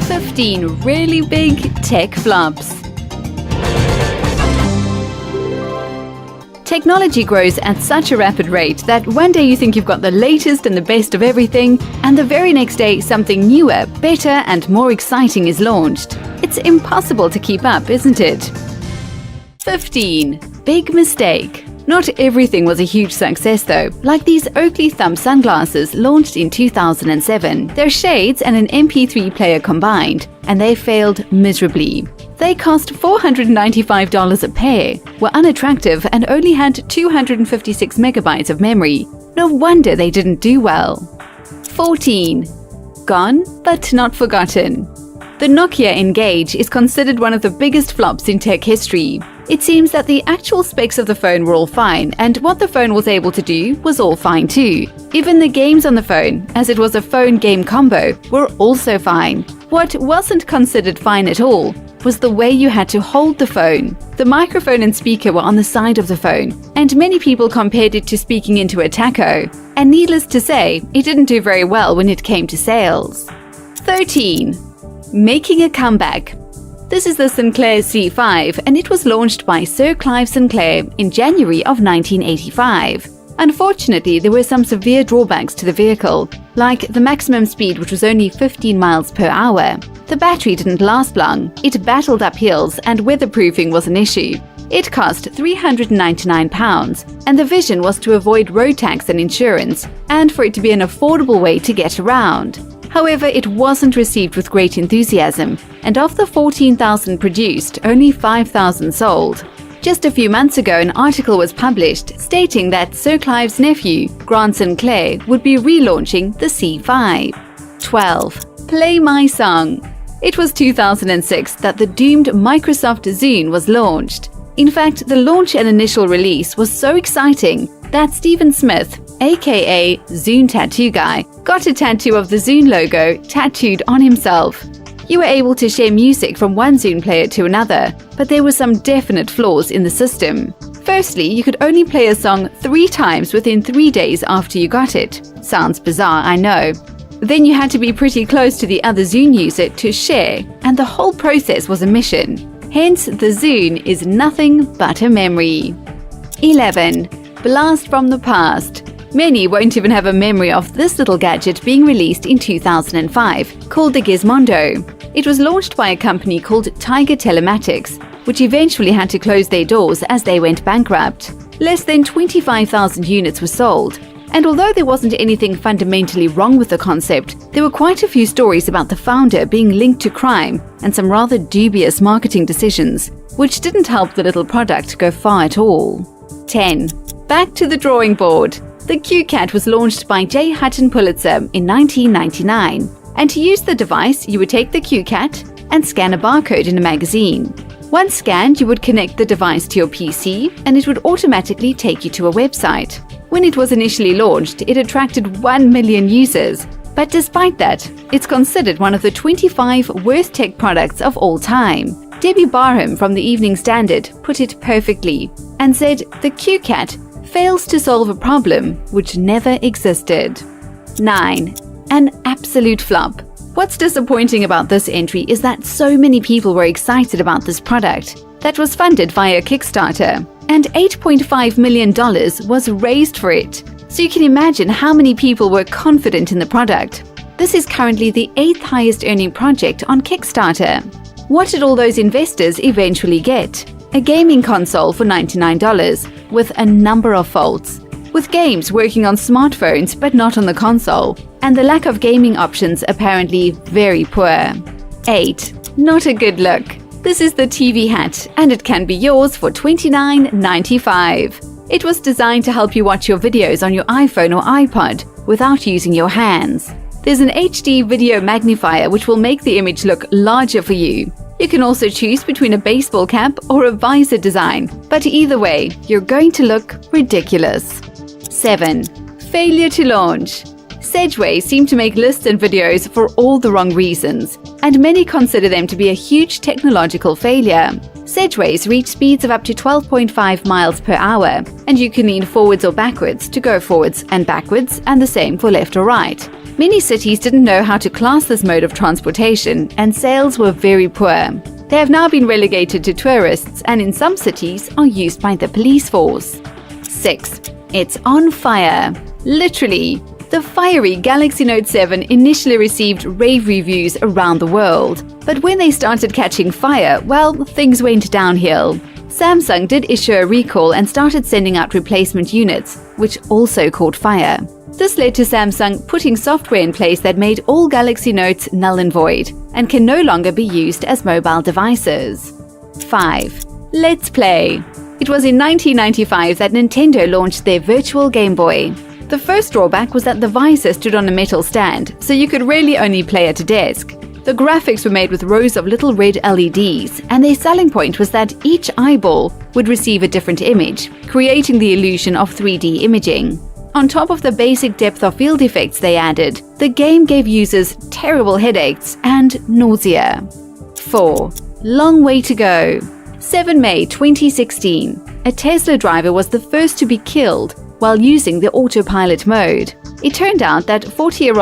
15 really big tech flops. Technology grows at such a rapid rate that one day you think you've got the latest and the best of everything, and the very next day something newer, better and more exciting is launched. It's impossible to keep up, isn't it? 15. Big mistake. Not everything was a huge success though, like these Oakley Thumb sunglasses launched in 2007. They're shades and an MP3 player combined, and they failed miserably. They cost $495 a pair, were unattractive and only had 256 megabytes of memory. No wonder they didn't do well. 14. Gone but not forgotten. The Nokia N-Gage is considered one of the biggest flops in tech history. It seems that the actual specs of the phone were all fine, and what the phone was able to do was all fine too. Even the games on the phone, as it was a phone-game combo, were also fine. What wasn't considered fine at all was the way you had to hold the phone. The microphone and speaker were on the side of the phone, and many people compared it to speaking into a taco. And needless to say, it didn't do very well when it came to sales. 13. Making a comeback. This is the Sinclair C5, and it was launched by Sir Clive Sinclair in January of 1985. Unfortunately, there were some severe drawbacks to the vehicle, like the maximum speed, which was only 15 miles per hour. The battery didn't last long, it battled up hills, and weatherproofing was an issue. It cost £399, and the vision was to avoid road tax and insurance, and for it to be an affordable way to get around. However, it wasn't received with great enthusiasm, and of the 14,000 produced, only 5,000 sold. Just a few months ago, an article was published stating that Sir Clive's nephew, Grant Sinclair, would be relaunching the C5. 12. Play My Song. It was 2006 that the doomed Microsoft Zune was launched. In fact, the launch and initial release was so exciting that Stephen Smith, aka Zune Tattoo Guy, got a tattoo of the Zune logo tattooed on himself. You were able to share music from one Zune player to another, but there were some definite flaws in the system. Firstly, you could only play a song 3 times within 3 days after you got it. Sounds bizarre, I know. Then you had to be pretty close to the other Zune user to share, and the whole process was a mission. Hence, the Zune is nothing but a memory. 11. Blast from the past. Many won't even have a memory of this little gadget being released in 2005, called the Gizmondo. It was launched by a company called Tiger Telematics, which eventually had to close their doors as they went bankrupt. Less than 25,000 units were sold, and although there wasn't anything fundamentally wrong with the concept, there were quite a few stories about the founder being linked to crime and some rather dubious marketing decisions, which didn't help the little product go far at all. 10. Back to the drawing board. The QCat was launched by J. Hutton Pulitzer in 1999, and to use the device, you would take the QCat and scan a barcode in a magazine. Once scanned, you would connect the device to your PC, and it would automatically take you to a website. When it was initially launched, it attracted 1 million users, but despite that, it's considered one of the 25 worst tech products of all time. Debbie Barham from the Evening Standard put it perfectly and said the QCat fails to solve a problem which never existed. 9. An absolute flop. What's disappointing about this entry is that so many people were excited about this product that was funded via Kickstarter, and $8.5 million was raised for it. So you can imagine how many people were confident in the product. This is currently the 8th highest earning project on Kickstarter. What did all those investors eventually get? A gaming console for $99 with a number of faults, with games working on smartphones but not on the console, and the lack of gaming options apparently very poor. 8. Not a good look. This is the TV hat, and it can be yours for $29.95. It was designed to help you watch your videos on your iPhone or iPod without using your hands. There's an HD video magnifier which will make the image look larger for you. You can also choose between a baseball cap or a visor design, but either way, you're going to look ridiculous. 7. Failure to launch. Segway seem to make lists and videos for all the wrong reasons, and many consider them to be a huge technological failure. Segways reach speeds of up to 12.5 miles per hour, and you can lean forwards or backwards to go forwards and backwards, and the same for left or right. Many cities didn't know how to class this mode of transportation, and sales were very poor. They have now been relegated to tourists and in some cities are used by the police force. 6. It's on fire. Literally. The fiery Galaxy Note 7 initially received rave reviews around the world, but when they started catching fire, well, things went downhill. Samsung did issue a recall and started sending out replacement units, which also caught fire. This led to Samsung putting software in place that made all Galaxy Notes null and void and can no longer be used as mobile devices. 5. Let's play. It was in 1995 that Nintendo launched their Virtual Game Boy. The first drawback was that the visor stood on a metal stand, so you could really only play at a desk. The graphics were made with rows of little red LEDs, and their selling point was that each eyeball would receive a different image, creating the illusion of 3D imaging. On top of the basic depth of field effects they added, the game gave users terrible headaches and nausea. 4. Long way to go. 7 May 2016. A Tesla driver was the first to be killed while using the autopilot mode. It turned out that 40-year-old